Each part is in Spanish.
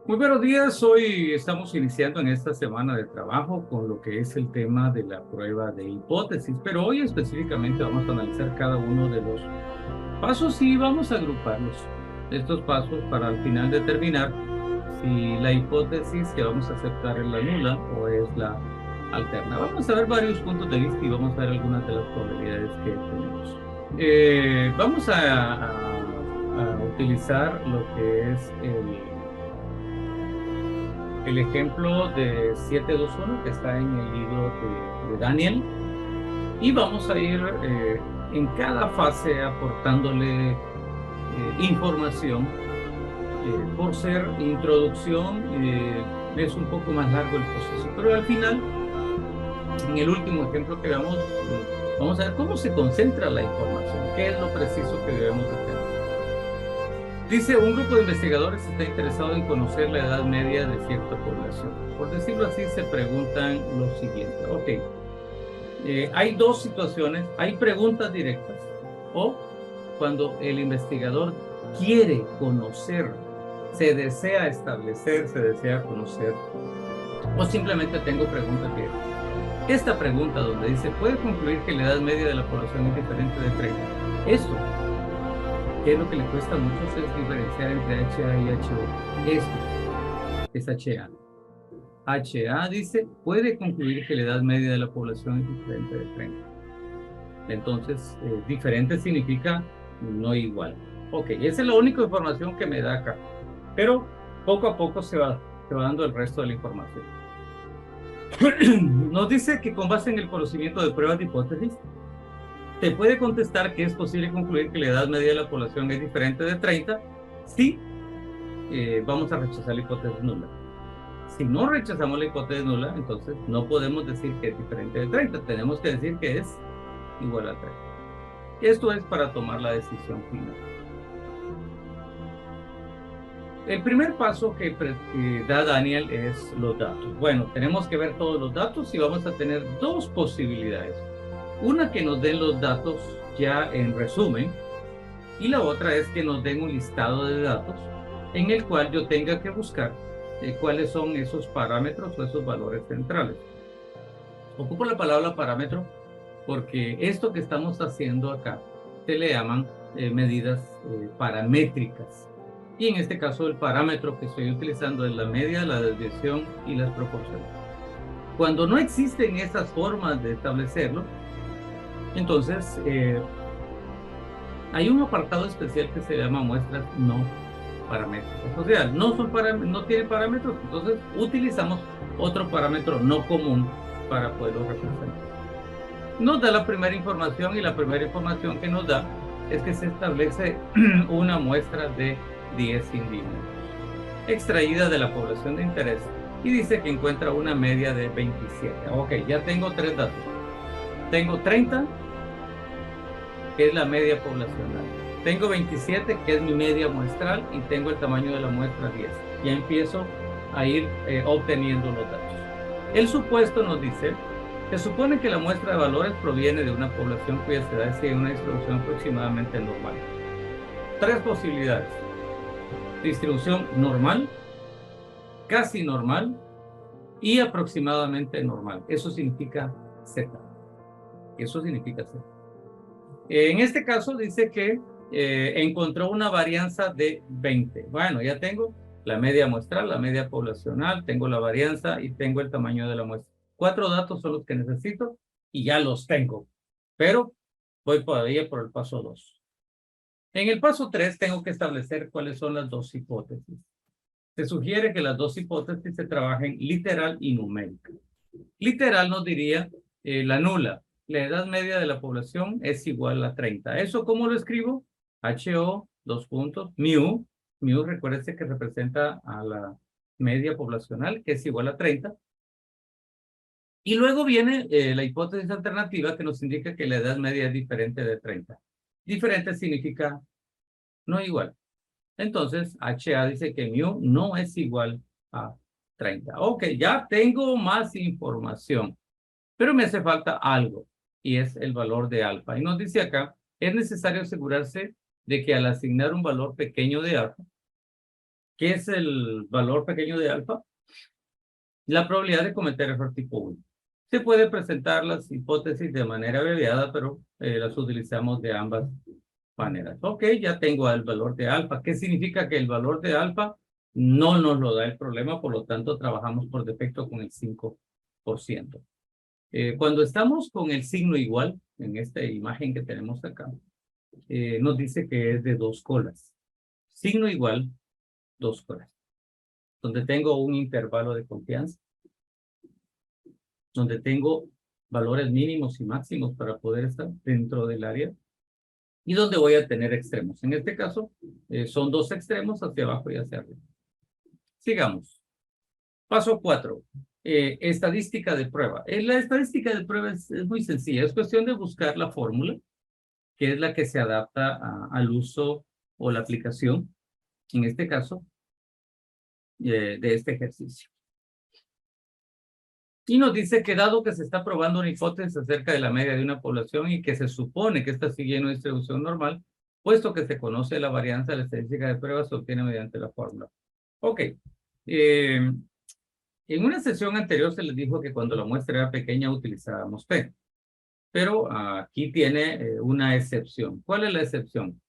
Muy buenos días, hoy estamos iniciando en esta semana de trabajo con lo que es el tema de la prueba de hipótesis, pero hoy específicamente vamos a analizar cada uno de los pasos y vamos a agruparlos, estos pasos para al final determinar si la hipótesis que vamos a aceptar es la nula o es la alterna. Vamos a ver varios puntos de vista y vamos a ver algunas de las probabilidades que tenemos. Vamos a utilizar lo que es el ejemplo de 721 que está en el libro de Daniel y vamos a ir en cada fase aportándole información. Por ser introducción es un poco más largo el proceso, pero al final, en el último ejemplo que veamos, vamos a ver cómo se concentra la información, qué es lo preciso que debemos de tener. Dice, un grupo de investigadores está interesado en conocer la edad media de cierta población. Por decirlo así, se preguntan lo siguiente. Ok, hay dos situaciones. Hay preguntas directas o cuando el investigador quiere conocer, se desea establecer, se desea conocer, o simplemente tengo preguntas directas. Esta pregunta donde dice, ¿puede concluir que la edad media de la población es diferente de 30? Esto, que es lo que le cuesta a muchos, es diferenciar entre HA y HO. Esto es HA. HA dice, puede concluir que la edad media de la población es diferente de 30. Entonces, diferente significa no igual. Ok, esa es la única información que me da acá. Pero poco a poco se va dando el resto de la información. Nos dice que con base en el conocimiento de pruebas de hipótesis, te puede contestar que es posible concluir que la edad media de la población es diferente de 30 si vamos a rechazar la hipótesis nula. Si no rechazamos la hipótesis nula, entonces no podemos decir que es diferente de 30. Tenemos que decir que es igual a 30. Esto es para tomar la decisión final. El primer paso que da Daniel es los datos. Bueno, tenemos que ver todos los datos y vamos a tener dos posibilidades. Una que nos den los datos ya en resumen y la otra es que nos den un listado de datos en el cual yo tenga que buscar cuáles son esos parámetros o esos valores centrales. Ocupo la palabra parámetro porque esto que estamos haciendo acá se le llaman medidas paramétricas. Y en este caso el parámetro que estoy utilizando es la media, la desviación y las proporciones. Cuando no existen esas formas de establecerlo, entonces hay un apartado especial que se llama muestras no paramétricas. O sea, no tiene parámetros, entonces utilizamos otro parámetro no común para poderlo representar. Nos da la primera información y la primera información que nos da es que se establece una muestra de 10 individuos extraída de la población de interés y dice que encuentra una media de 27. Ok, ya tengo tres datos. Tengo 30, que es la media poblacional. Tengo 27, que es mi media muestral, y tengo el tamaño de la muestra 10. Ya empiezo a ir obteniendo los datos. El supuesto nos dice, se supone que la muestra de valores proviene de una población cuyas edades siguen una distribución aproximadamente normal. Tres posibilidades. Distribución normal, casi normal y aproximadamente normal. Eso significa Z. Eso significa Z. En este caso dice que encontró una varianza de 20. Bueno, ya tengo la media muestral, la media poblacional, tengo la varianza y tengo el tamaño de la muestra. 4 datos son los que necesito y ya los tengo. Pero voy todavía por el paso 2. En el paso 3 tengo que establecer cuáles son las dos hipótesis. Se sugiere que las dos hipótesis se trabajen literal y numérica. Literal nos diría la nula. La edad media de la población es igual a 30. ¿Eso cómo lo escribo? HO, dos puntos, mu. Mu, recuérdense que representa a la media poblacional, que es igual a 30. Y luego viene la hipótesis alternativa que nos indica que la edad media es diferente de 30. Diferente significa no igual. Entonces, HA dice que mu no es igual a 30. Ok, ya tengo más información, pero me hace falta algo, y es el valor de alfa. Y nos dice acá, es necesario asegurarse de que al asignar un valor pequeño de alfa, ¿Qué es el valor pequeño de alfa? La probabilidad de cometer error tipo 1. Se puede presentar las hipótesis de manera abreviada, pero las utilizamos de ambas maneras. Ok, ya tengo el valor de alfa. ¿Qué significa? Que el valor de alfa no nos lo da el problema, por lo tanto trabajamos por defecto con el 5%. Cuando estamos con el signo igual, en esta imagen que tenemos acá, nos dice que es de 2 colas. Signo igual, 2 colas. Donde tengo un intervalo de confianza, donde tengo valores mínimos y máximos para poder estar dentro del área, y donde voy a tener extremos. En este caso, son 2 extremos hacia abajo y hacia arriba. Sigamos. Paso 4. Estadística de prueba. La estadística de prueba es muy sencilla. Es cuestión de buscar la fórmula, que es la que se adapta al uso o la aplicación, en este caso, de este ejercicio. Y nos dice que dado que se está probando una hipótesis acerca de la media de una población y que se supone que está siguiendo una distribución normal, puesto que se conoce la varianza, la estadística de prueba se obtiene mediante la fórmula. Ok. En una sesión anterior se les dijo que cuando la muestra era pequeña utilizábamos P. Pero aquí tiene una excepción. ¿Cuál es la excepción?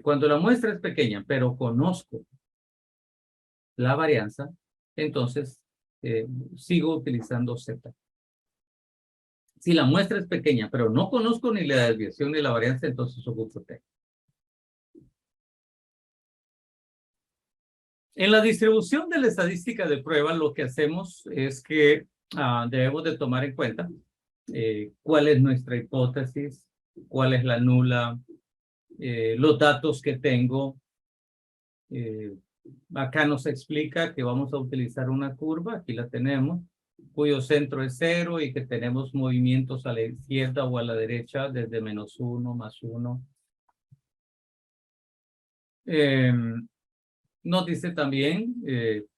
Cuando la muestra es pequeña, pero conozco la varianza, entonces sigo utilizando Z. Si la muestra es pequeña, pero no conozco ni la desviación ni la varianza, entonces ocupo T. En la distribución de la estadística de prueba, lo que hacemos es que debemos de tomar en cuenta cuál es nuestra hipótesis, cuál es la nula, los datos que tengo. Acá nos explica que vamos a utilizar una curva, aquí la tenemos, cuyo centro es 0 y que tenemos movimientos a la izquierda o a la derecha desde -1, +1. Nos dice también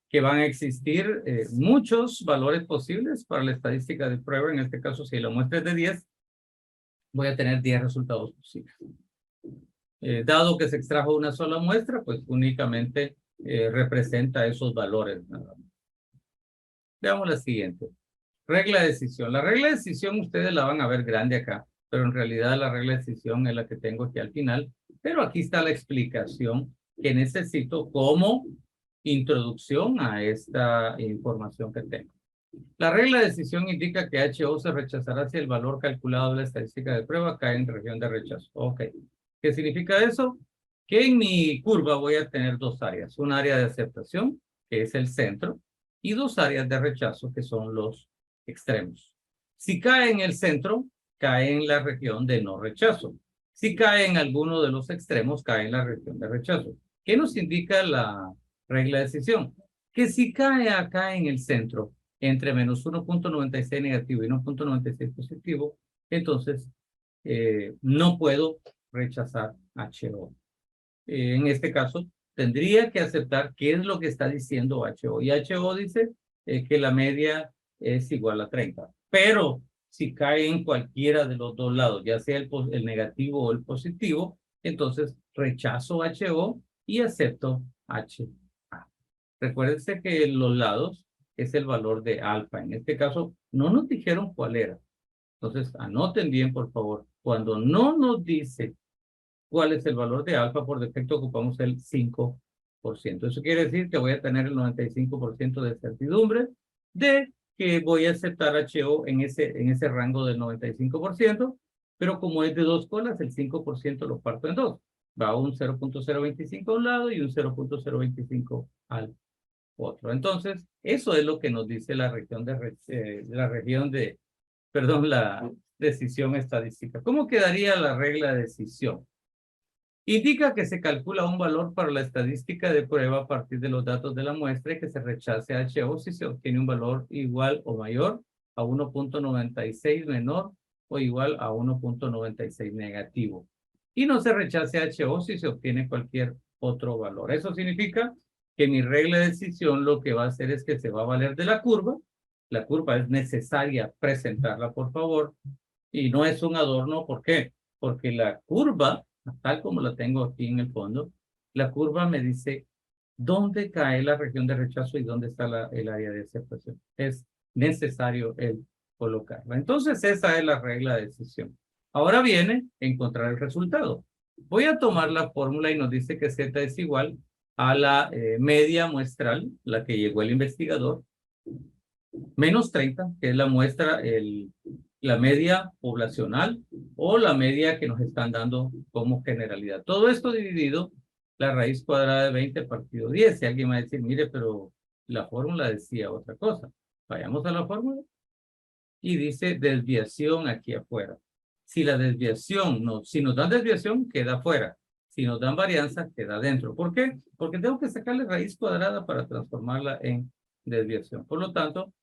que van a existir muchos valores posibles para la estadística de prueba. En este caso, si la muestra es de 10, voy a tener 10 resultados posibles. Dado que se extrajo una sola muestra, pues únicamente representa esos valores. Veamos la siguiente. Regla de decisión. La regla de decisión ustedes la van a ver grande acá, pero en realidad la regla de decisión es la que tengo aquí al final. Pero aquí está la explicación que necesito como introducción a esta información que tengo. La regla de decisión indica que HO se rechazará si el valor calculado de la estadística de prueba cae en región de rechazo. Ok. ¿Qué significa eso? Que en mi curva voy a tener 2 áreas. Un área de aceptación, que es el centro, y 2 áreas de rechazo, que son los extremos. Si cae en el centro, cae en la región de no rechazo. Si cae en alguno de los extremos, cae en la región de rechazo. ¿Qué nos indica la regla de decisión? Que si cae acá en el centro, entre -1.96 negativo y 1.96 positivo, entonces no puedo rechazar HO. En este caso, tendría que aceptar qué es lo que está diciendo HO. Y HO dice que la media es igual a 30. Pero si cae en cualquiera de los 2 lados, ya sea el negativo o el positivo, entonces rechazo HO y acepto HA. Recuérdense que los lados es el valor de alfa. En este caso, no nos dijeron cuál era. Entonces, anoten bien, por favor. Cuando no nos dice cuál es el valor de alfa, por defecto ocupamos el 5%. Eso quiere decir que voy a tener el 95% de certidumbre de que voy a aceptar HO en ese rango del 95%, pero como es de 2 colas, el 5% lo parto en 2. Va un 0.025 a un lado y un 0.025 al otro. Entonces, eso es lo que nos dice la región la decisión estadística. ¿Cómo quedaría la regla de decisión? Indica que se calcula un valor para la estadística de prueba a partir de los datos de la muestra y que se rechace HO si se obtiene un valor igual o mayor a 1.96 menor o igual a 1.96 negativo. Y no se rechace HO si se obtiene cualquier otro valor. Eso significa que mi regla de decisión lo que va a hacer es que se va a valer de la curva. La curva es necesaria presentarla, por favor. Y no es un adorno. ¿Por qué? Porque la curva, tal como la tengo aquí en el fondo, la curva me dice dónde cae la región de rechazo y dónde está el área de aceptación. Es necesario el colocarla. Entonces, esa es la regla de decisión. Ahora viene encontrar el resultado. Voy a tomar la fórmula y nos dice que Z es igual a la media muestral, la que llegó el investigador, menos 30, que es la muestra, la media poblacional o la media que nos están dando como generalidad. Todo esto dividido la raíz cuadrada de 20 partido 10. Si alguien va a decir, mire, pero la fórmula decía otra cosa. Vayamos a la fórmula y dice desviación aquí afuera. Si la desviación, si nos dan desviación, queda afuera. Si nos dan varianza, queda adentro. ¿Por qué? Porque tengo que sacarle raíz cuadrada para transformarla en desviación. Por lo tanto,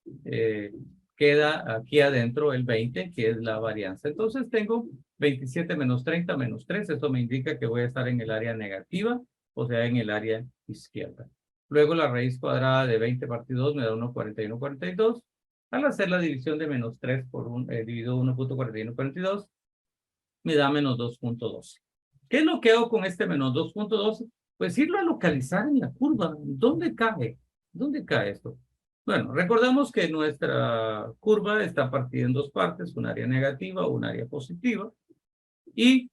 queda aquí adentro el 20, que es la varianza. Entonces tengo 27 menos 30 menos 3. Eso me indica que voy a estar en el área negativa, o sea, en el área izquierda. Luego la raíz cuadrada de 20 partido 2 me da 1,41, 42. Al hacer la división de menos 3 por dividido 1,4142, me da menos 2,12. ¿Qué es lo que hago con este menos 2,12? Pues irlo a localizar en la curva. ¿Dónde cae? ¿Dónde cae esto? Bueno, recordamos que nuestra curva está partida en dos partes, un área negativa o un área positiva. Y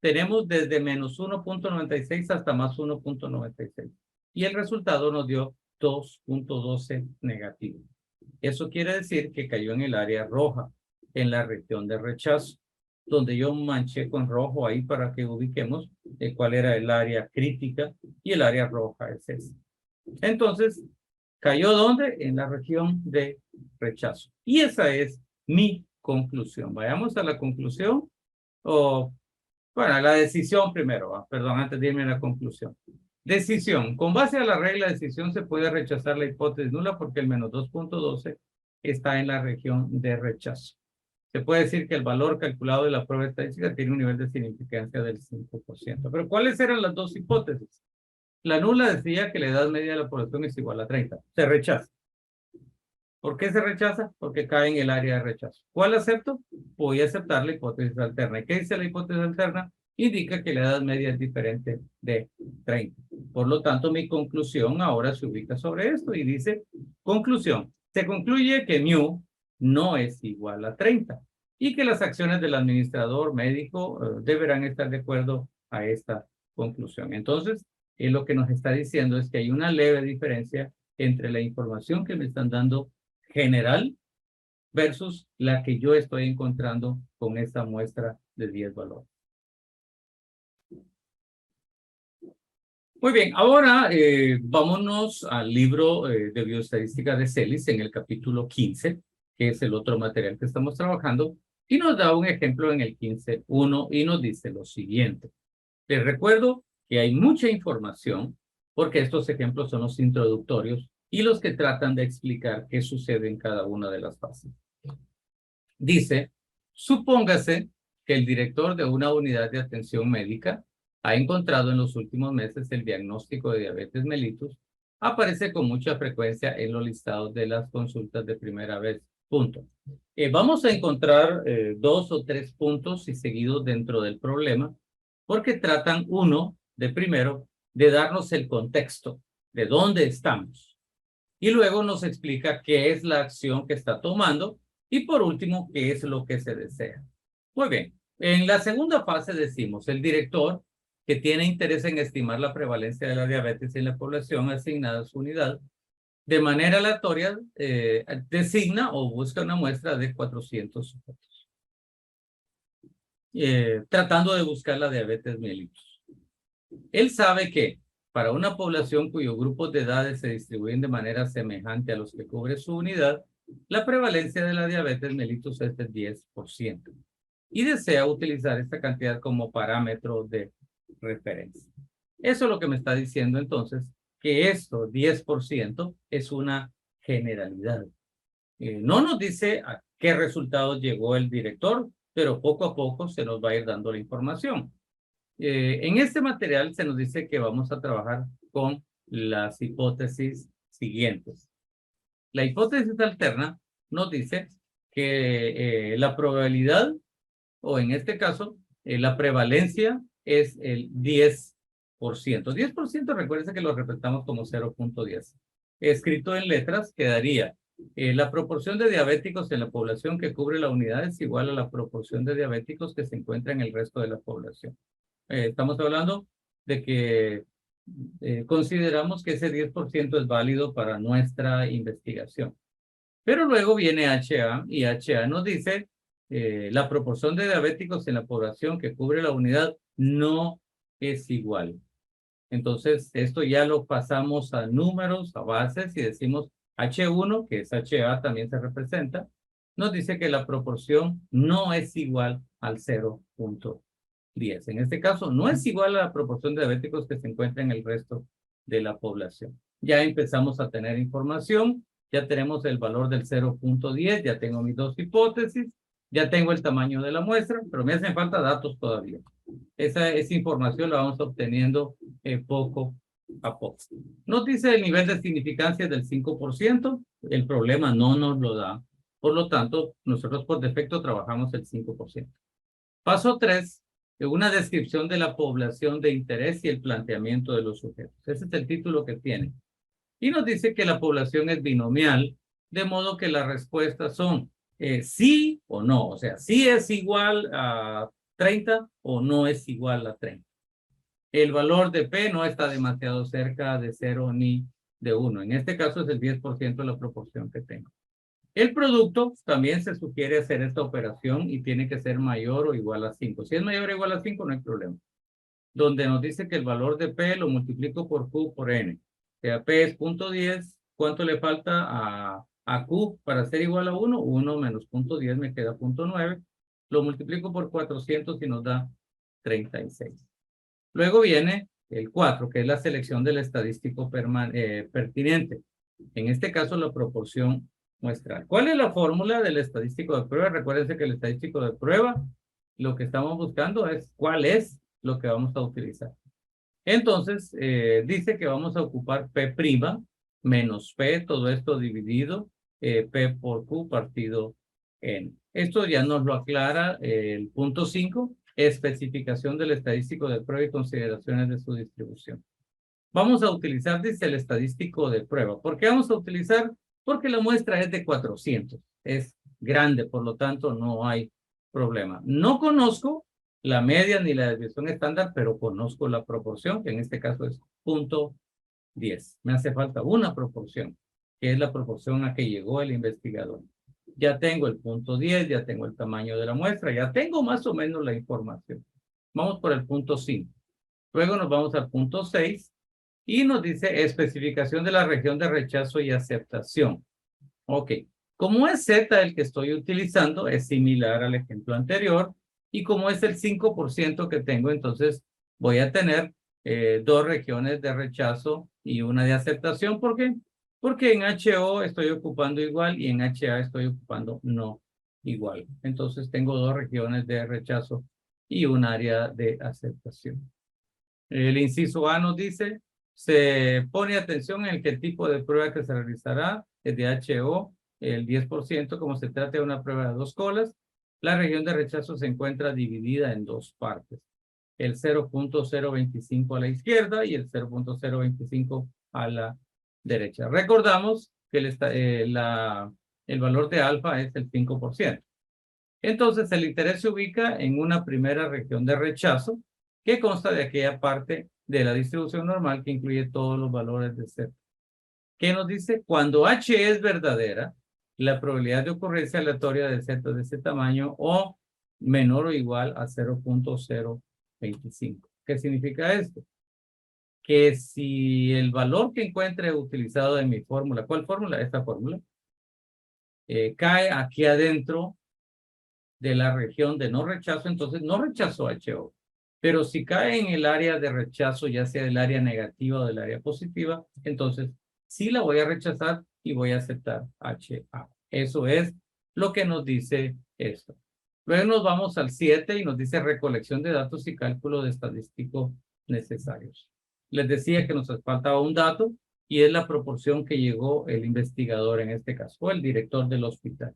tenemos desde menos 1,96 hasta más 1,96. Y el resultado nos dio 2,12 negativo. Eso quiere decir que cayó en el área roja, en la región de rechazo, donde yo manché con rojo ahí para que ubiquemos cuál era el área crítica, y el área roja es esa. Entonces, ¿cayó dónde? En la región de rechazo. Y esa es mi conclusión. Vayamos a la conclusión, bueno, la decisión primero, perdón, antes de irme a la conclusión. Decisión. Con base a la regla de decisión se puede rechazar la hipótesis nula porque el menos 2,12 está en la región de rechazo. Se puede decir que el valor calculado de la prueba estadística tiene un nivel de significancia del 5%. Pero ¿cuáles eran las dos hipótesis? La nula decía que la edad media de la población es igual a 30. Se rechaza. ¿Por qué se rechaza? Porque cae en el área de rechazo. ¿Cuál acepto? Voy a aceptar la hipótesis alterna. ¿Y qué dice la hipótesis alterna? Indica que la edad media es diferente de 30. Por lo tanto, mi conclusión ahora se ubica sobre esto y dice, conclusión, se concluye que mu no es igual a 30 y que las acciones del administrador médico deberán estar de acuerdo a esta conclusión. Entonces, lo que nos está diciendo es que hay una leve diferencia entre la información que me están dando general versus la que yo estoy encontrando con esta muestra de 10 valores. Muy bien, ahora vámonos al libro de bioestadística de Celis en el capítulo 15, que es el otro material que estamos trabajando, y nos da un ejemplo en el 15.1 y nos dice lo siguiente. Les recuerdo que hay mucha información porque estos ejemplos son los introductorios y los que tratan de explicar qué sucede en cada una de las fases. Dice, supóngase que el director de una unidad de atención médica ha encontrado en los últimos meses el diagnóstico de diabetes mellitus, aparece con mucha frecuencia en los listados de las consultas de primera vez. Punto. Vamos a encontrar 2 o 3 puntos y seguidos dentro del problema, porque tratan, uno, de primero, de darnos el contexto de dónde estamos. Y luego nos explica qué es la acción que está tomando y por último, qué es lo que se desea. Muy bien, en la segunda fase decimos, el director que tiene interés en estimar la prevalencia de la diabetes en la población asignada a su unidad, de manera aleatoria designa o busca una muestra de 400 sujetos, tratando de buscar la diabetes mellitus. Él sabe que para una población cuyos grupos de edades se distribuyen de manera semejante a los que cubre su unidad, la prevalencia de la diabetes mellitus es del 10% y desea utilizar esta cantidad como parámetro de referencia. Eso es lo que me está diciendo entonces, que esto, 10%, es una generalidad. No nos dice a qué resultados llegó el director, pero poco a poco se nos va a ir dando la información. En este material se nos dice que vamos a trabajar con las hipótesis siguientes. La hipótesis alterna nos dice que la probabilidad, o en este caso, la prevalencia es el 10%. 10%, recuérdense que lo representamos como 0.10. Escrito en letras quedaría la proporción de diabéticos en la población que cubre la unidad es igual a la proporción de diabéticos que se encuentra en el resto de la población. Estamos hablando de que consideramos que ese 10% es válido para nuestra investigación. Pero luego viene HA y HA nos dice la proporción de diabéticos en la población que cubre la unidad no es igual. Entonces, esto ya lo pasamos a números, a bases, y decimos H1, que es HA, también se representa, nos dice que la proporción no es igual al 0.10. En este caso, no es igual a la proporción de diabéticos que se encuentra en el resto de la población. Ya empezamos a tener información, ya tenemos el valor del 0.10, ya tengo mis dos hipótesis, ya tengo el tamaño de la muestra, pero me hacen falta datos todavía. Esa información la vamos obteniendo poco a poco. Nos dice el nivel de significancia del 5%, el problema no nos lo da, por lo tanto, nosotros por defecto trabajamos el 5%. Paso 3, una descripción de la población de interés y el planteamiento de los sujetos. Ese es el título que tiene. Y nos dice que la población es binomial, de modo que las respuestas son sí o no, o sea, sí es igual a 30 o no es igual a 30. El valor de P no está demasiado cerca de 0 ni de 1. En este caso es el 10% de la proporción que tengo. El producto también se sugiere hacer esta operación y tiene que ser mayor o igual a 5. Si es mayor o igual a 5, no hay problema. Donde nos dice que el valor de P lo multiplico por Q por N. O sea, P es 0.10. ¿Cuánto le falta a Q para ser igual a 1? 1 menos 0.10 me queda 0.9. Lo multiplico por 400 y nos da 36. Luego viene el 4, que es la selección del estadístico pertinente. En este caso, la proporción muestral. ¿Cuál es la fórmula del estadístico de prueba? Recuérdense que el estadístico de prueba, lo que estamos buscando es cuál es lo que vamos a utilizar. Entonces, dice que vamos a ocupar P' menos P, todo esto dividido, P por Q partido N. Esto ya nos lo aclara el punto 5, especificación del estadístico de prueba y consideraciones de su distribución. Vamos a utilizar, dice, el estadístico de prueba. ¿Por qué vamos a utilizar? Porque la muestra es de 400. Es grande, por lo tanto, no hay problema. No conozco la media ni la desviación estándar, pero conozco la proporción, que en este caso es 0.10. Me hace falta una proporción, que es la proporción a que llegó el investigador. Ya tengo el 0.10, ya tengo el tamaño de la muestra, ya tengo más o menos la información. Vamos por el punto 5. Luego nos vamos al punto 6 y nos dice especificación de la región de rechazo y aceptación. Ok. Como es Z el que estoy utilizando, es similar al ejemplo anterior. Y como es el 5% que tengo, entonces voy a tener dos regiones de rechazo y una de aceptación. ¿Por qué? Porque en HO estoy ocupando igual y en HA estoy ocupando no igual. Entonces tengo dos regiones de rechazo y un área de aceptación. El inciso A nos dice, se pone atención en qué tipo de prueba que se realizará, es de HO, el 10%, como se trata de una prueba de dos colas. La región de rechazo se encuentra dividida en dos partes, el 0.025 a la izquierda y el 0.025 a la derecha. Recordamos que el valor de alfa es el 5%. Entonces, el interés se ubica en una primera región de rechazo que consta de aquella parte de la distribución normal que incluye todos los valores de Z. ¿Qué nos dice? Cuando H es verdadera, la probabilidad de ocurrencia aleatoria de Z de ese tamaño o menor o igual a 0.025. ¿Qué significa esto? Que si el valor que encuentre utilizado en mi fórmula, ¿cuál fórmula? Esta fórmula, cae aquí adentro de la región de no rechazo, entonces no rechazo HO. Pero si cae en el área de rechazo, ya sea del área negativa o del área positiva, entonces sí la voy a rechazar y voy a aceptar HA. Eso es lo que nos dice esto. Luego nos vamos al 7 y nos dice recolección de datos y cálculo de estadístico necesarios. Les decía que nos faltaba un dato y es la proporción que llegó el investigador en este caso, o el director del hospital.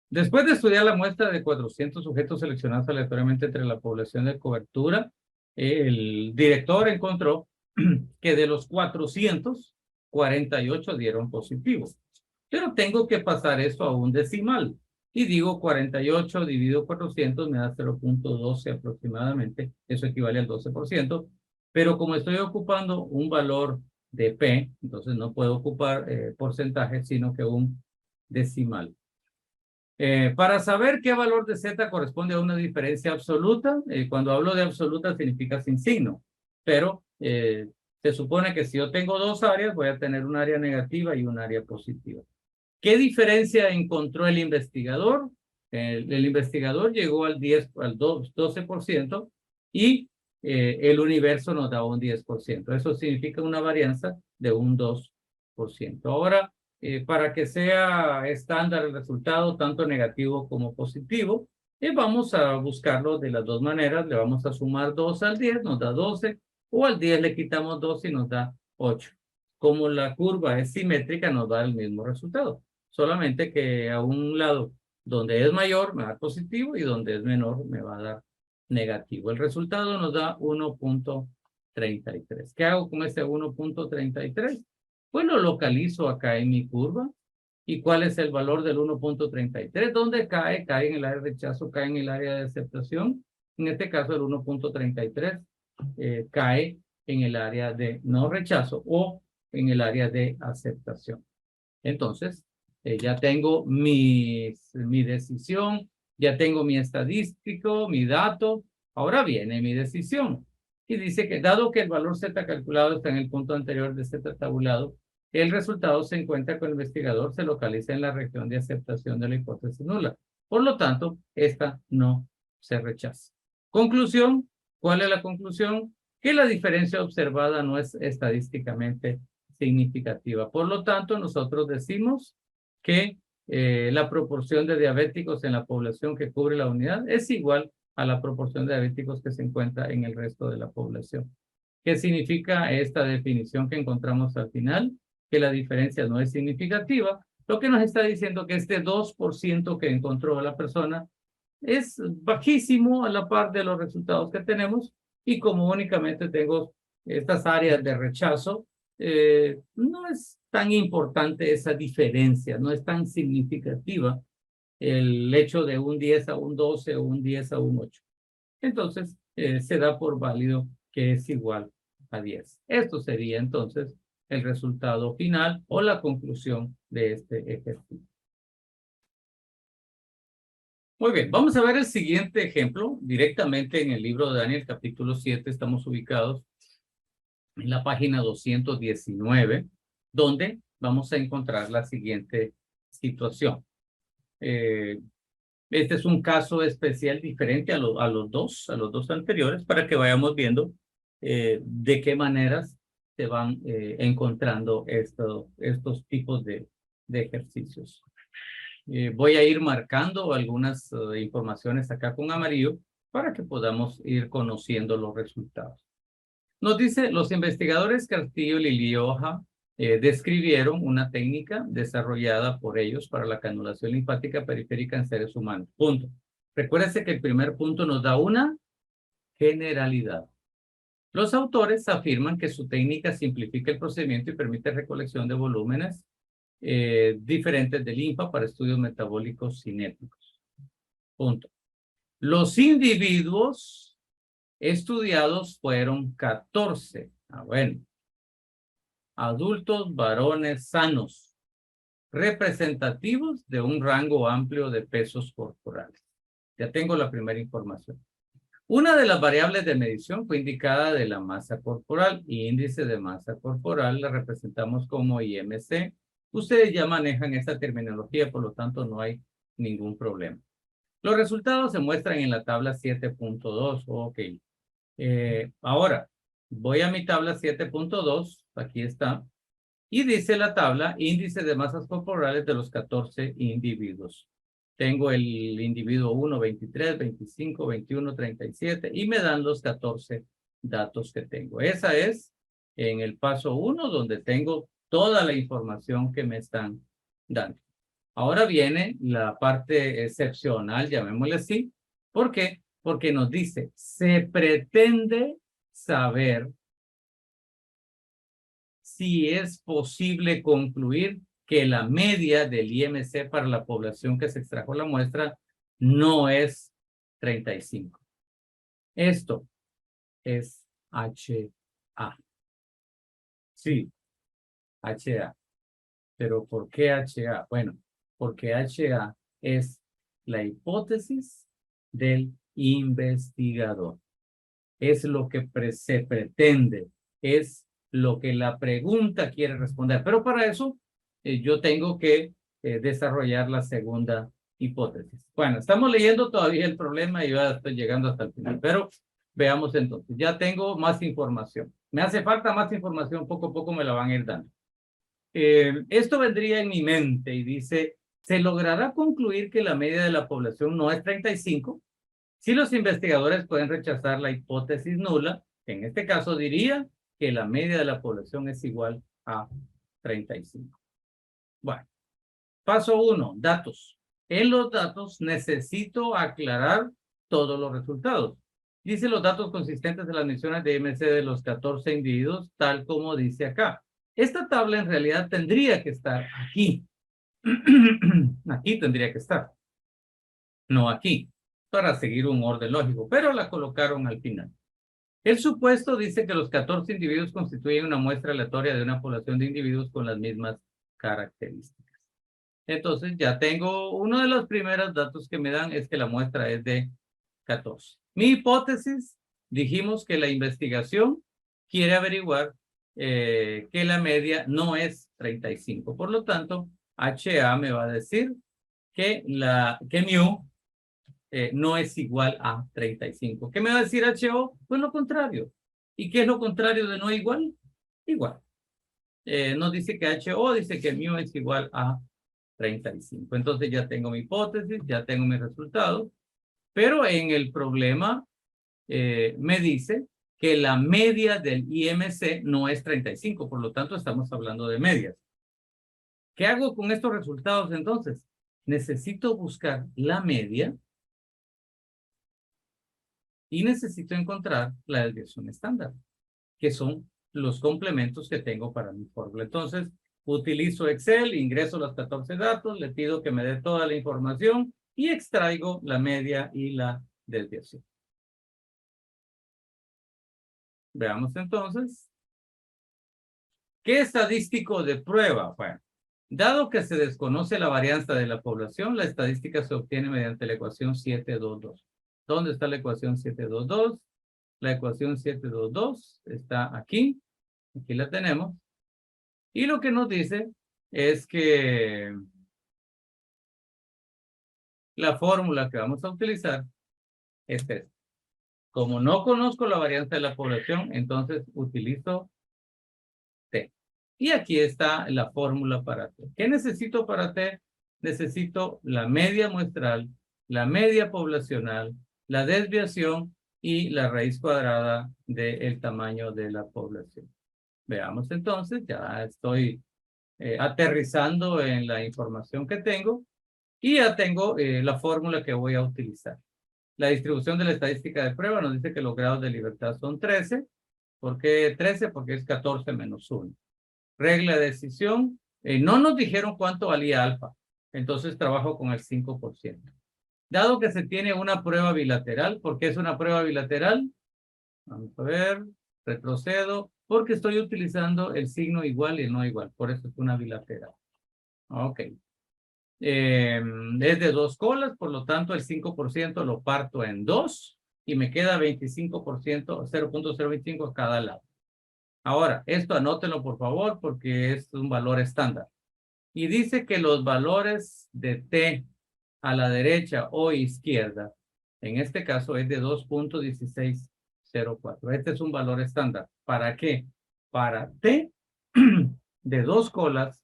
Después de estudiar la muestra de 400 sujetos seleccionados aleatoriamente entre la población de cobertura, el director encontró que de los 400, 48 dieron positivo. Pero tengo que pasar eso a un decimal. Y digo 48 dividido 400 me da 0.12 aproximadamente. Eso equivale al 12%. Pero como estoy ocupando un valor de P, entonces no puedo ocupar porcentaje, sino que un decimal. Para saber qué valor de Z corresponde a una diferencia absoluta, cuando hablo de absoluta significa sin signo, pero se supone que si yo tengo dos áreas, voy a tener un área negativa y un área positiva. ¿Qué diferencia encontró el investigador? El investigador llegó al 12% y el universo nos da un 10%. Eso significa una varianza de un 2%. Ahora, para que sea estándar el resultado, tanto negativo como positivo, vamos a buscarlo de las dos maneras. Le vamos a sumar 2 al 10, nos da 12, o al 10 le quitamos 2 y nos da 8. Como la curva es simétrica, nos da el mismo resultado. Solamente que a un lado donde es mayor me va a dar positivo y donde es menor me va a dar negativo. El resultado nos da 1.33. ¿Qué hago con este 1.33? Pues lo localizo acá en mi curva. ¿Y cuál es el valor del 1.33? ¿Dónde cae? Cae en el área de rechazo, cae en el área de aceptación. En este caso el 1.33 cae en el área de no rechazo o en el área de aceptación. Entonces, ya tengo mi decisión, ya tengo mi estadístico, mi dato. Ahora viene mi decisión. Y dice que dado que el valor Z calculado está en el punto anterior de Z tabulado, el resultado se encuentra con el investigador, se localiza en la región de aceptación de la hipótesis nula. Por lo tanto, esta no se rechaza. Conclusión, ¿cuál es la conclusión? Que la diferencia observada no es estadísticamente significativa. Por lo tanto, nosotros decimos que la proporción de diabéticos en la población que cubre la unidad es igual a la proporción de diabéticos que se encuentra en el resto de la población. ¿Qué significa esta definición que encontramos al final? Que la diferencia no es significativa. Lo que nos está diciendo que este 2% que encontró la persona es bajísimo a la par de los resultados que tenemos, y como únicamente tengo estas áreas de rechazo, no es tan importante esa diferencia, no es tan significativa el hecho de un 10 a un 12 o un 10 a un 8. Entonces, se da por válido que es igual a 10. Esto sería entonces el resultado final o la conclusión de este ejercicio. Muy bien, vamos a ver el siguiente ejemplo directamente en el libro de Daniel, capítulo 7. Estamos ubicados en la página 219, donde vamos a encontrar la siguiente situación. Este es un caso especial diferente a los dos anteriores, para que vayamos viendo de qué maneras se van encontrando estos tipos de ejercicios. Voy a ir marcando algunas informaciones acá con amarillo para que podamos ir conociendo los resultados. Nos dice, los investigadores Castillo y Lilioja describieron una técnica desarrollada por ellos para la canulación linfática periférica en seres humanos. Punto. Recuérdense que el primer punto nos da una generalidad. Los autores afirman que su técnica simplifica el procedimiento y permite recolección de volúmenes diferentes de linfa para estudios metabólicos cinéticos. Punto. Los individuos estudiados fueron 14. Bueno. Adultos varones sanos, representativos de un rango amplio de pesos corporales. Ya tengo la primera información. Una de las variables de medición fue indicada de la masa corporal. Índice de masa corporal la representamos como IMC. Ustedes ya manejan esta terminología, por lo tanto no hay ningún problema. Los resultados se muestran en la tabla 7.2. Ok. Ahora, voy a mi tabla 7.2. Aquí está. Y dice la tabla, índice de masas corporales de los 14 individuos. Tengo el individuo 1, 23, 25, 21, 37 y me dan los 14 datos que tengo. Esa es en el paso 1, donde tengo toda la información que me están dando. Ahora viene la parte excepcional, llamémosle así. ¿Por qué? Porque nos dice, se pretende saber si es posible concluir que la media del IMC para la población que se extrajo la muestra no es 35. Esto es HA. Sí, HA. ¿Pero por qué HA? Bueno, porque HA es la hipótesis del investigador. Es lo que se pretende, es lo que la pregunta quiere responder. Pero para eso yo tengo que desarrollar la segunda hipótesis. Bueno, estamos leyendo todavía el problema y ya estoy llegando hasta el final, pero veamos entonces. Ya tengo más información. Me hace falta más información, poco a poco me la van a ir dando. Esto vendría en mi mente y dice, ¿se logrará concluir que la media de la población no es 35? Si los investigadores pueden rechazar la hipótesis nula, en este caso diría que la media de la población es igual a 35. Bueno, paso 1, datos. En los datos necesito aclarar todos los resultados. Dice los datos consistentes de las misiones de IMC de los 14 individuos, tal como dice acá. Esta tabla en realidad tendría que estar aquí. Aquí tendría que estar. No aquí, para seguir un orden lógico, pero la colocaron al final. El supuesto dice que los 14 individuos constituyen una muestra aleatoria de una población de individuos con las mismas características. Entonces ya tengo, uno de los primeros datos que me dan es que la muestra es de 14. Mi hipótesis, dijimos que la investigación quiere averiguar que la media no es 35. Por lo tanto, HA me va a decir que mu no es igual a 35. ¿Qué me va a decir HO? Pues lo contrario. ¿Y qué es lo contrario de no igual? Igual. No dice que HO, dice que mu es igual a 35. Entonces ya tengo mi hipótesis, ya tengo mis resultados, pero en el problema me dice que la media del IMC no es 35, por lo tanto estamos hablando de medias. ¿Qué hago con estos resultados entonces? Necesito buscar la media y necesito encontrar la desviación estándar, que son los complementos que tengo para mi fórmula. Entonces, utilizo Excel, ingreso los 14 datos, le pido que me dé toda la información y extraigo la media y la desviación. Veamos entonces. ¿Qué estadístico de prueba? Bueno, dado que se desconoce la varianza de la población, la estadística se obtiene mediante la ecuación 722. ¿Dónde está la ecuación 722? La ecuación 722 está aquí. Aquí la tenemos. Y lo que nos dice es que la fórmula que vamos a utilizar es esta. Como no conozco la varianza de la población, entonces utilizo T. Y aquí está la fórmula para T. ¿Qué necesito para T? Necesito la media muestral, la media poblacional, la desviación y la raíz cuadrada del tamaño de la población. Veamos entonces, ya estoy aterrizando en la información que tengo y ya tengo la fórmula que voy a utilizar. La distribución de la estadística de prueba nos dice que los grados de libertad son 13. ¿Por qué 13? Porque es 14 menos 1. Regla de decisión, no nos dijeron cuánto valía alfa, entonces trabajo con el 5%. Dado que se tiene una prueba bilateral, ¿por qué es una prueba bilateral? Vamos a ver, retrocedo, porque estoy utilizando el signo igual y el no igual, por eso es una bilateral. Ok. Es de 2 colas, por lo tanto el 5% lo parto en 2 y me queda 25%, 0.025 a cada lado. Ahora, esto anótenlo por favor porque es un valor estándar. Y dice que los valores de T a la derecha o izquierda, en este caso es de 2.1604. Este es un valor estándar. ¿Para qué? Para T de 2 colas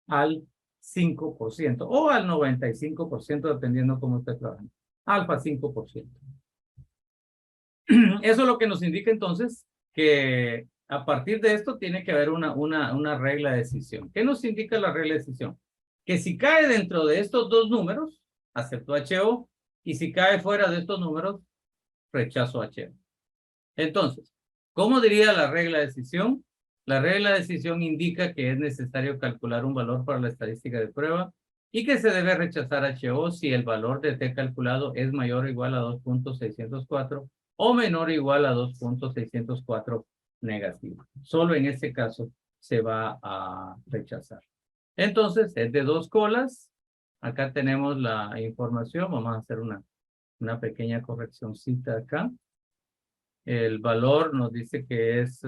al 5% o al 95% dependiendo cómo esté trabajando. Alfa 5%. Eso es lo que nos indica entonces que a partir de esto tiene que haber una regla de decisión. ¿Qué nos indica la regla de decisión? Que si cae dentro de estos dos números, acepto HO, y si cae fuera de estos números, rechazo HO. Entonces, ¿Cómo diría la regla de decisión? La regla de decisión indica que es necesario calcular un valor para la estadística de prueba y que se debe rechazar HO si el valor de T calculado es mayor o igual a 2.604 o menor o igual a 2.604 negativo. Solo en este caso se va a rechazar. Entonces, es de 2 colas. Acá tenemos la información. Vamos a hacer una pequeña correccióncita acá. El valor nos dice que es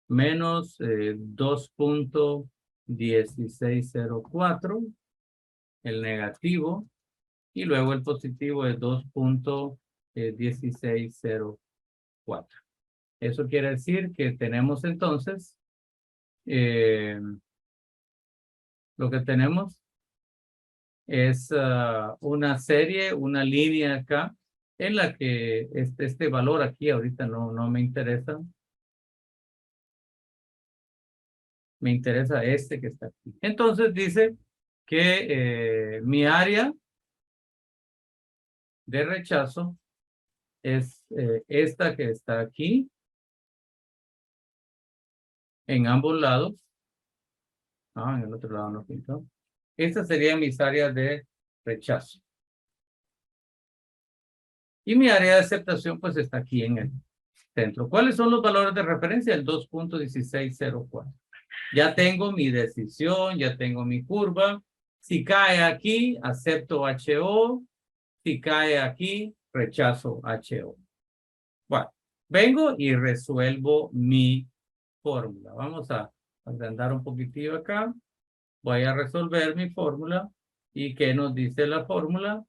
menos 2.1604, el negativo, y luego el positivo es 2.1604. Eso quiere decir que tenemos entonces, lo que tenemos es una serie, una línea acá, en la que este valor aquí ahorita no me interesa. Me interesa este que está aquí. Entonces dice que mi área de rechazo es esta que está aquí, en ambos lados. En el otro lado no pintó. Estas serían mis áreas de rechazo. Y mi área de aceptación pues está aquí en el centro. ¿Cuáles son los valores de referencia? El 2.1604. Ya tengo mi decisión, ya tengo mi curva. Si cae aquí, acepto HO. Si cae aquí, rechazo HO. Bueno, vengo y resuelvo mi fórmula. Vamos a agrandar un poquitito acá. Voy a resolver mi fórmula. ¿Y qué nos dice la fórmula?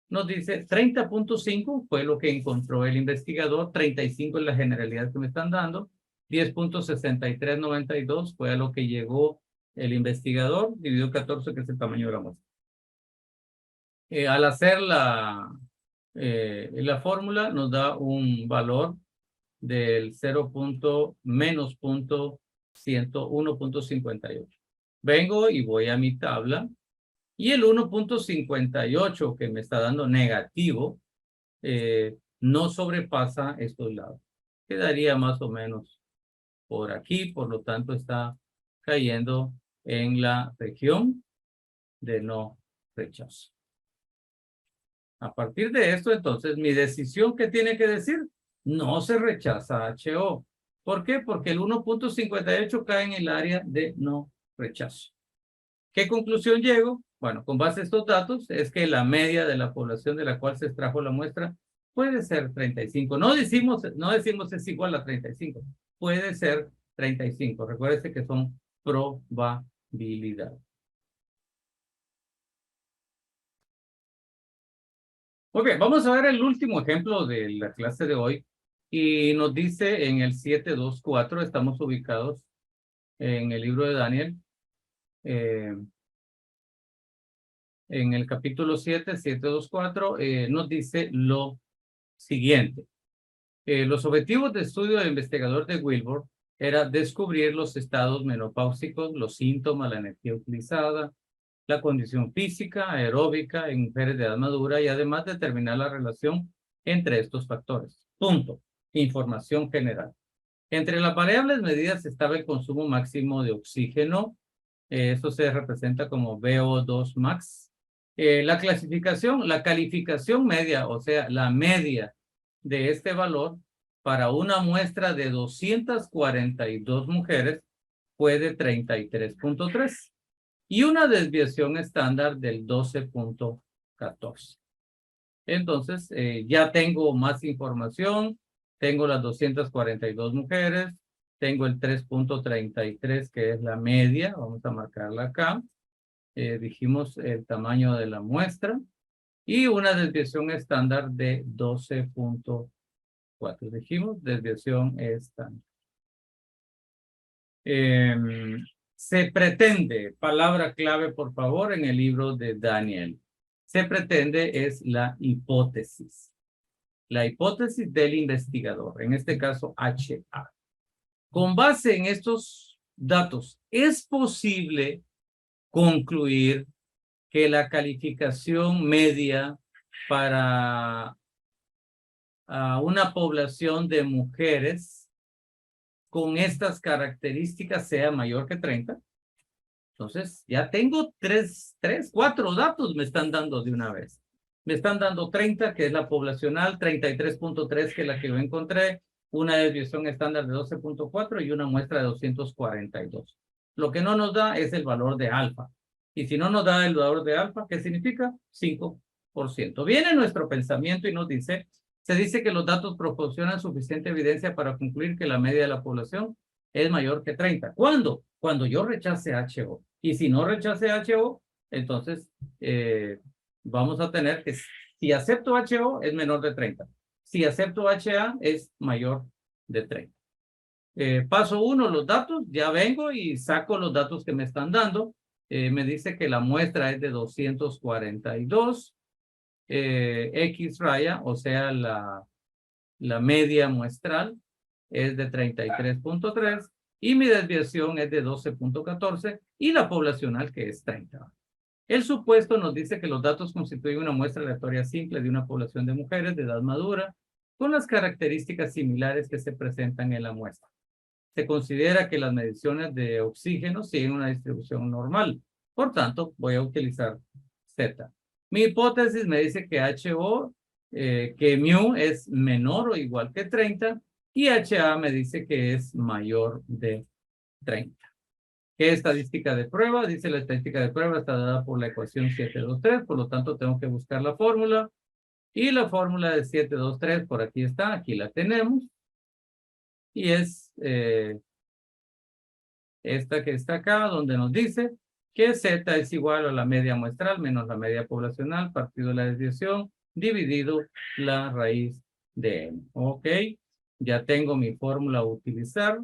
Nos dice 30.5 fue lo que encontró el investigador. 35 es la generalidad que me están dando. 10.6392 fue a lo que llegó el investigador. Dividido 14, que es el tamaño de la muestra. Al hacer la fórmula nos da un valor del 0.1.58. Vengo y voy a mi tabla y el 1.58 que me está dando negativo no sobrepasa estos lados. Quedaría más o menos por aquí, por lo tanto está cayendo en la región de no rechazo. A partir de esto, entonces, mi decisión, ¿qué tiene que decir? No se rechaza HO. ¿Por qué? Porque el 1.58 cae en el área de no rechazo. ¿Qué conclusión llego? Bueno, con base a estos datos, es que la media de la población de la cual se extrajo la muestra puede ser 35. No decimos es igual a 35. Puede ser 35. Recuérdense que son probabilidades. Muy bien, vamos a ver el último ejemplo de la clase de hoy. Y nos dice en el 724, estamos ubicados en el libro de Daniel, en el capítulo 7, 724, nos dice lo siguiente. Los objetivos de estudio del investigador de Wilbur era descubrir los estados menopáusicos, los síntomas, la energía utilizada, la condición física, aeróbica en mujeres de edad madura y además determinar la relación entre estos factores. Punto. Información general. Entre las variables medidas estaba el consumo máximo de oxígeno. Esto se representa como VO2 max. La calificación media, o sea, la media de este valor para una muestra de 242 mujeres fue de 33.3 y una desviación estándar del 12.14. Entonces, ya tengo más información. Tengo las 242 mujeres. Tengo el 3.33, que es la media. Vamos a marcarla acá. Dijimos el tamaño de la muestra. Y una desviación estándar de 12.4. Dijimos desviación estándar. Se pretende, palabra clave por favor en el libro de Daniel. Se pretende es la hipótesis. La hipótesis del investigador, en este caso HA. Con base en estos datos, es posible concluir que la calificación media para una población de mujeres con estas características sea mayor que 30. Entonces, ya tengo 4 datos me están dando de una vez. Me están dando 30, que es la poblacional, 33.3, que es la que yo encontré, una desviación estándar de 12.4 y una muestra de 242. Lo que no nos da es el valor de alfa. Y si no nos da el valor de alfa, ¿qué significa? 5%. Viene nuestro pensamiento y nos dice, se dice que los datos proporcionan suficiente evidencia para concluir que la media de la población es mayor que 30. ¿Cuándo? Cuando yo rechace HO. Y si no rechace HO, entonces vamos a tener que, si acepto HO, es menor de 30. Si acepto HA, es mayor de 30. Paso 1, los datos. Ya vengo y saco los datos que me están dando. Me dice que la muestra es de 242. X raya, o sea, la media muestral es de 33.3 y mi desviación es de 12.14 y la poblacional que es 30. El supuesto nos dice que los datos constituyen una muestra aleatoria simple de una población de mujeres de edad madura con las características similares que se presentan en la muestra. Se considera que las mediciones de oxígeno siguen una distribución normal. Por tanto, voy a utilizar Z. Mi hipótesis me dice que HO, que mu es menor o igual que 30 y HA me dice que es mayor de 30. ¿Qué estadística de prueba? Dice la estadística de prueba está dada por la ecuación 723, por lo tanto tengo que buscar la fórmula. Y la fórmula de 723 por aquí está, aquí la tenemos. Y es esta que está acá, donde nos dice que Z es igual a la media muestral menos la media poblacional partido la desviación dividido la raíz de M. Ok, ya tengo mi fórmula a utilizar.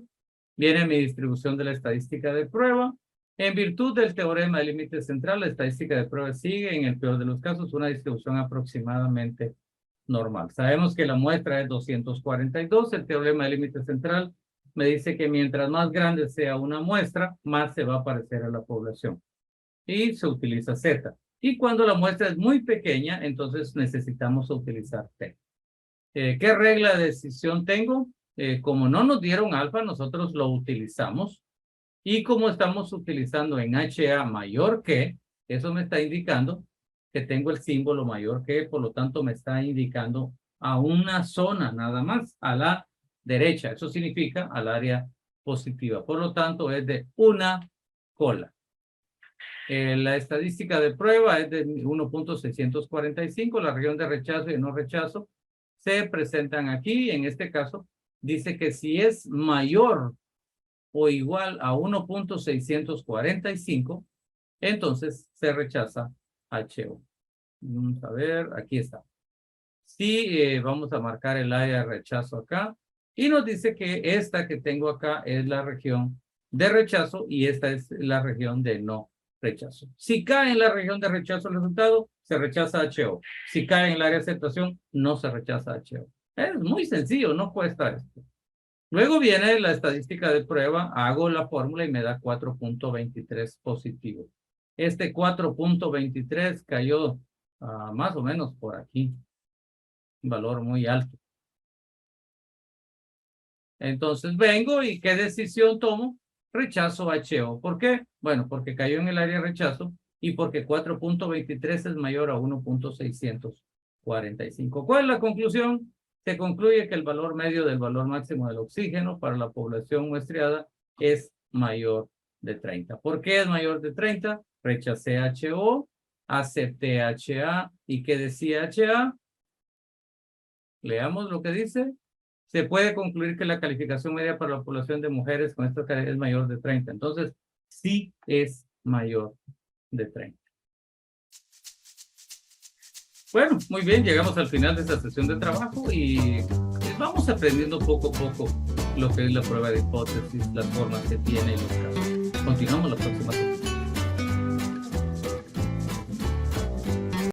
Viene mi distribución de la estadística de prueba. En virtud del teorema del límite central, la estadística de prueba sigue, en el peor de los casos, una distribución aproximadamente normal. Sabemos que la muestra es 242. El teorema del límite central me dice que mientras más grande sea una muestra, más se va a parecer a la población. Y se utiliza Z. Y cuando la muestra es muy pequeña, entonces necesitamos utilizar T. ¿Qué regla de decisión tengo? Como no nos dieron alfa, nosotros lo utilizamos. Y como estamos utilizando en HA mayor que, eso me está indicando que tengo el símbolo mayor que, por lo tanto me está indicando a una zona nada más, a la derecha. Eso significa al área positiva. Por lo tanto es de una cola. La estadística de prueba es de 1.645. La región de rechazo y no rechazo se presentan aquí. En este caso dice que si es mayor o igual a 1.645, entonces se rechaza HO. Vamos a ver, aquí está. Sí, vamos a marcar el área de rechazo acá. Y nos dice que esta que tengo acá es la región de rechazo y esta es la región de no rechazo. Si cae en la región de rechazo el resultado, se rechaza HO. Si cae en el área de aceptación, no se rechaza HO. Es muy sencillo, no cuesta esto. Luego viene la estadística de prueba, hago la fórmula y me da 4.23 positivo. Este 4.23 cayó más o menos por aquí. Un valor muy alto. Entonces vengo y ¿qué decisión tomo? Rechazo HO. ¿Por qué? Bueno, porque cayó en el área de rechazo y porque 4.23 es mayor a 1.645. ¿Cuál es la conclusión? Se concluye que el valor medio del valor máximo del oxígeno para la población muestreada es mayor de 30. ¿Por qué es mayor de 30? Rechacé HO, acepté HA. ¿Y qué decía HA? Leamos lo que dice. Se puede concluir que la calificación media para la población de mujeres con esta calidad es mayor de 30. Entonces, sí es mayor de 30. Bueno, muy bien, llegamos al final de esta sesión de trabajo y vamos aprendiendo poco a poco lo que es la prueba de hipótesis, las formas que tiene y los casos. Continuamos la próxima sesión.